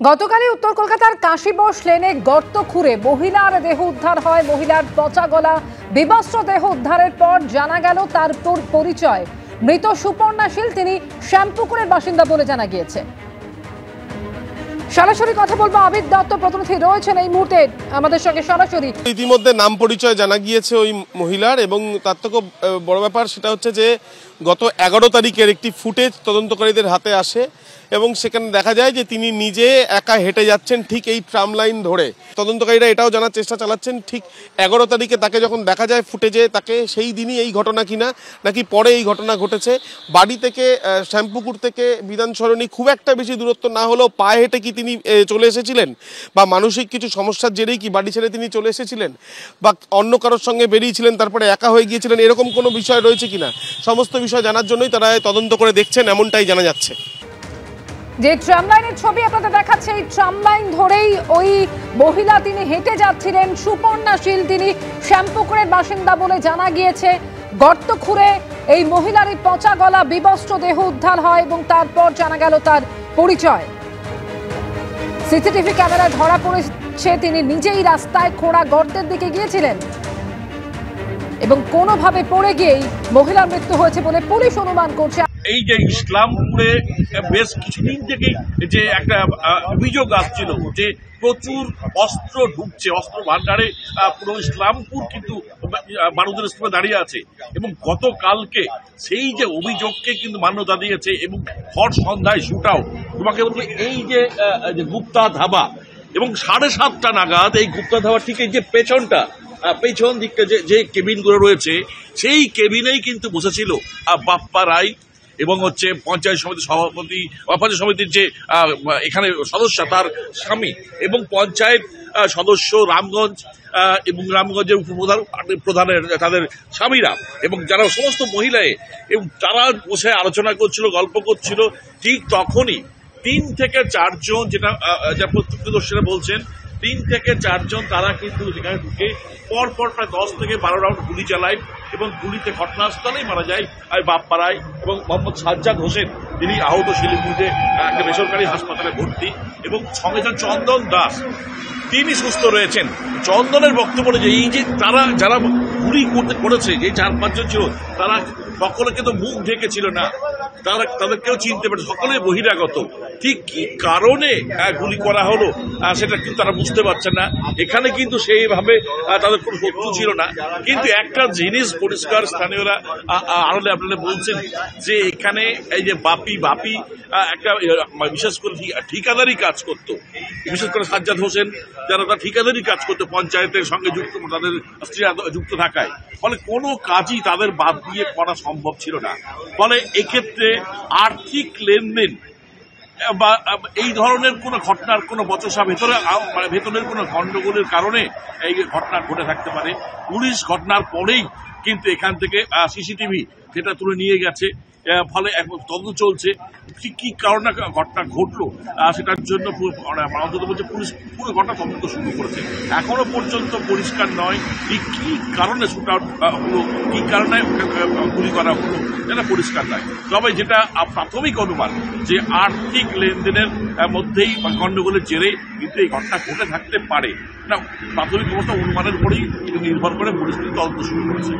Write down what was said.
গতকালই উত্তর কলকাতার কাশীবোস লেনে গর্ত খুঁড়ে মহিলার দেহ উদ্ধার হয়। মহিলার পচা গলা বিবস্ত্র দেহ উদ্ধারের পর জানা গেল তার পরিচয়। মৃত সুপর্ণা শীল, তিনি শ্যামপুকুরের বাসিন্দা বলে জানা গিয়েছে। সরাসরি কথা বলবো, আবির দত্ত প্রতিনিধি রয়েছেন এই মুহূর্তে আমাদের সঙ্গে সরাসরি। ইতিমধ্যে নাম পরিচয় জানা গিয়েছে ওই মহিলার, এবং তার থেকে বড় ব্যাপার সেটা হচ্ছে যে গত 11 তারিখের একটি ফুটেজ তদন্তকারীদের হাতে আসে এবং সেখানে দেখা যায় যে তিনি নিজে একা হেঁটে যাচ্ছেন ঠিক এই ট্রাম লাইন ধরে। তদন্তকারীরা এটাও জানার চেষ্টা চালাচ্ছেন ঠিক 11 তারিখে তাকে যখন দেখা যায় ফুটেজে, তাকে সেই দিনই এই ঘটনা কিনা নাকি পরে এই ঘটনা ঘটেছে। বাড়ি থেকে শ্যামপুকুর থেকে বিধানসরণী খুব একটা বেশি দূরত্ব না হলেও পায়ে হেঁটে কি তিনি চলে এসেছিলেন, বা মানসিক কিছু সমস্যার জেরেই কি বাড়ি ছেড়ে তিনি চলে এসেছিলেন, বা অন্য কারোর সঙ্গে বেরিয়েছিলেন তারপরে একা হয়ে গিয়েছিলেন, এরকম কোনো বিষয় রয়েছে কিনা সমস্ত বিষয় জানার জন্যই তারা তদন্ত করে দেখছেন, এমনটাই জানা যাচ্ছে। যে ট্রাম লাইনের ছবি আপনাদের দেখাচ্ছে, এই ট্রাম লাইন ধরেই ওই মহিলা তিনি হেঁটে যাচ্ছিলেন। সুপর্ণা শীল, তিনি শ্যামপুকুরের বাসিন্দা বলে জানা গিয়েছে। গর্ত খুঁড়ে এই মহিলার এই পচা গলা বিবস্ত্র দেহ উদ্ধার হয় এবং তারপর জানা গেল তার পরিচয়। সিসিটিভি ক্যামেরায় ধরা পড়েছে তিনি নিজেই রাস্তায় খোঁড়া গর্তের দিকে গিয়েছিলেন এবং কোনোভাবে পড়ে গিয়েই মহিলার মৃত্যু হয়েছে বলে পুলিশ অনুমান করছে। এই যে ইসলামপুরে বেশ কিছুদিন থেকেই যে একটা অভিযোগ আসছিল যে প্রচুর অস্ত্র ঢুকছে, অস্ত্র ভান্ডারে পুরো ইসলামপুর কিন্তু মানুষের স্থানে দাঁড়িয়ে আছে, এবং গতকালকে সেই যে অভিযোগকে কিন্তু মান্যতা দিয়েছে এবং ভর সন্ধ্যায় শুটাও। তোমাকে বলবো এই যে গুপ্তা ধাবা, এবং 7:30 নাগাদ এই গুপ্তা ধাবা ঠিক এই যে পেছনটা, পেছন দিকটা যে কেবিনগুলো রয়েছে সেই কেবিনেই কিন্তু বসেছিল বাপ্পা রায় এবং পঞ্চায়েত সমিতির সভাপতি, পঞ্চায়েত সমিতির যে এখানে সদস্য তার স্বামী, এবং পঞ্চায়েত সদস্য রামগঞ্জ এবং রামগঞ্জের উপপ্রধানের তাদের স্বামীরা, এবং যারা সমস্ত মহিলায়, এবং তারা বসে আলোচনা করছিল, গল্প করছিল। ঠিক তখনই 3 থেকে 4 জন, যেটা প্রত্যক্ষদর্শীরা বলছেন, 3 থেকে 4 জন তারা কিন্তু সেখানে ঢুকে পরপর প্রায় 10 থেকে 12 রাউন্ড গুলি চালায়, এবং গুলিতে ঘটনাস্থলেই মারা যায় বাপ্পা রায় এবং মোহাম্মদ সাজ্জাদ হোসেন, তিনি আহত শিলিগুড়িতে একটা বেসরকারি হাসপাতালে ভর্তি, এবং সঙ্গে চন্দন দাস, তিনি সুস্থ রয়েছেন। চন্দনের বক্তব্য যে এই যে তারা যারা গুলি করেছে, যে 4-5 জন ছিল, তারা সকলে কিন্তু মুখ ঢেকেছিল না, তাদেরকেও চিনতে পারে, সকলে বহিরাগত। ঠিক কি কারণে গুলি করা হলো সেটা কিন্তু তারা বুঝতে পারছেন না। এখানে কিন্তু সেইভাবে তাদের কোনো শত্রু ছিল না। কিন্তু একটা জিনিস পরিষ্কার, স্থানীয়রা আড়ালে আপনারা বলছেন যে এখানে এই যে বাপি একটা বিশেষ করে ঠিকাদারি কাজ করতো, বিশেষ করে সাজ্জাদ হোসেন, যারা তার ঠিকাদারি কাজ করতো পঞ্চায়েতের সঙ্গে যুক্ত, তাদের স্ত্রীরা যুক্ত থাকায়, ফলে কোনো কাজই তাদের বাদ দিয়ে করা সম্ভব ছিল না। ফলে এক্ষেত্রে আর্থিক লেনদেন বা এই ধরনের কোনো ঘটনার কোনো বচসা ভেতরের কোনো গন্ডগোলের কারণে এই ঘটনা ঘটে থাকতে পারে। পুলিশ ঘটনার পরেই কিন্তু এখান থেকে সিসিটিভি সেটা তুলে নিয়ে গেছে, ফলে এখন তদন্ত চলছে। ঠিক কি কারণে ঘটনা ঘটলো সেটার জন্য অন্তত বলছে পুলিশ পুরো ঘটনা তদন্ত শুরু করেছে। এখনো পর্যন্ত পরিষ্কার নয় ঠিক কি কারণে শুট আউট হলো, কি কারণে গুলি করা হলো, এটা পরিষ্কার নয়। তবে যেটা প্রাথমিক অনুমান যে আর্থিক লেনদেনের মধ্যেই গন্ডগোলের জেরে কিন্তু এই ঘটনা ঘটে থাকতে পারে, না প্রাথমিক অবস্থা অনুমানের উপরেই নির্ভর করে পুলিশ তদন্ত শুরু করেছে।